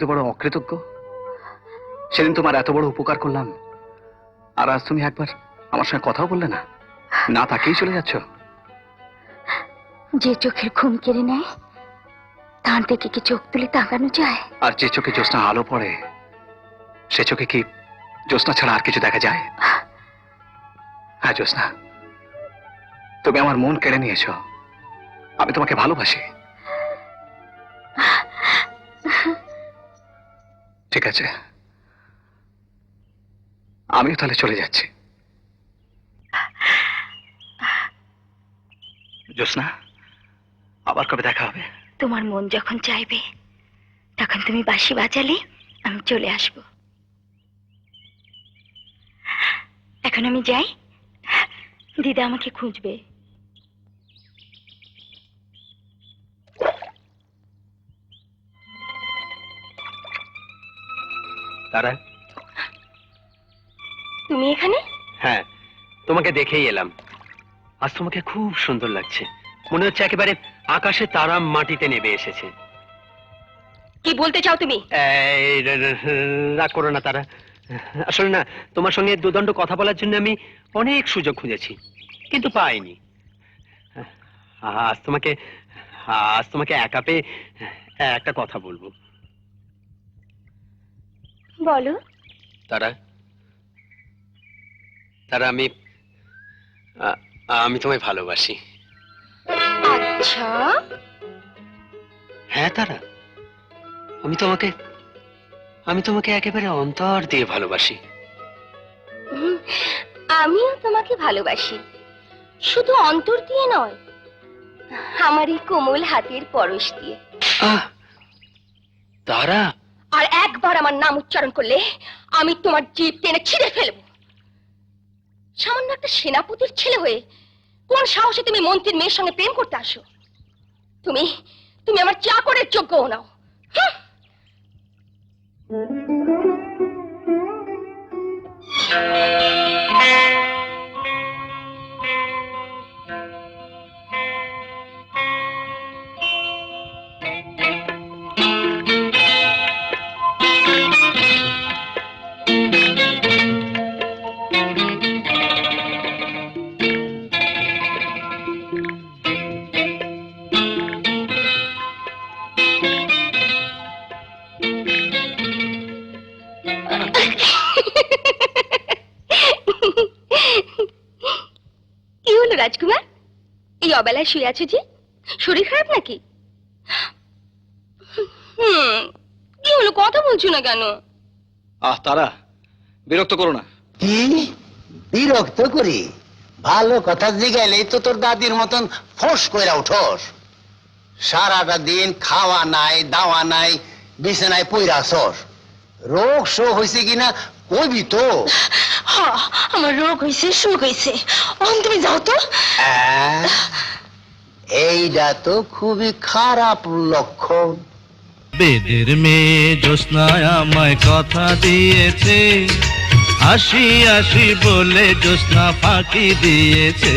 তো বড় অকৃতজ্ঞ। সেদিন তোমার এত বড় উপকার করলাম, আর আজ তুমি একবার আমার সঙ্গে কথাও বললে না, না তাকেই চলে যাচ্ছ। যে চোখের ঘুম কেড়ে নেয় তার দিকে কি চোখ তুলে তাকানো যায়? আর যে চোখে জ্যোৎস্না আলো পড়ে সে চোখে কি জ্যোৎস্না ছাড়া আর কিছু দেখা যায়? হ্যাঁ জ্যোৎস্না, তুমি আমার মন কেড়ে নিয়েছ। আমি তোমাকে ভালোবাসি। ঠিক আছে, আমিও তাহলে চলে যাচ্ছি। জ্যোৎস্না, আবার কবে দেখা হবে? তোমার মন যখন চাইবে তখন তুমি বাঁশি বাজালে আমি চলে আসব। এখন আমি যাই, দিদা আমাকে খুঁজবে। তারা, তুমি এখানে? হ্যাঁ, তোমাকে দেখেই এলাম। আজ তোমাকে খুব সুন্দর লাগছে, মনে হচ্ছে একেবারে আকাশে তারা মাটিতে নেমে এসেছে। কি বলতে চাও তুমি? রাগ করো না তারা, আসলে না, তোমার সঙ্গে দুদণ্ড কথা বলার জন্য আমি অনেক সুযোগ খুঁজেছি কিন্তু পাইনি। আজ তোমাকে একা পেয়ে একটা কথা বলবো। বলো। তারা, আমি তোমায় ভালোবাসি। আচ্ছা। হ্যাঁ তারা, আমি তোমাকে একেবারে অন্তর দিয়ে ভালোবাসি। আমিও তোমাকে ভালোবাসি, শুধু অন্তর দিয়ে নয়, আমার এই কোমল হাতের পরশ দিয়ে। তারা, আর একবার আমার নাম উচ্চারণ করলে আমি তোমার জিভ টেনে ছিঁড়ে ফেলবো। সামান্য একটা সেনাপতির ছেলে হয়ে কোন সাহসে তুমি মন্ত্রীর মেয়ের সঙ্গে প্রেম করতে আসো? তুমি তুমি আমার চাকরের যোগ্যও নাও। কি হলো রাজকুমার, এই অবেলায় শুয়ে আছো যে? শরীর খারাপ নাকি? কি হলো, কথা বলছো না কেন? তারা, বিরক্ত করো না। কি বিরক্ত করি? ভালো কথা জিগাইলেই তো তোর দাদির মতন ফোঁস কইরা উঠোস। সারাটা দিন খাওয়া নাই দাওয়া নাই, বিছানায় পইরা আসস। রোগ শোক হয়েছে কিনা কইবি তো? আমার রোগ হয়েছে, সুখ হয়েছে। তুমি যাও তো। এইটা তো খুবই খারাপ লক্ষণ। বেদের মেয়ে জ্যোৎস্না আমায় কথা দিয়েছে, হাসি হাসি বলে জ্যোৎস্না ফাঁকি দিয়েছে।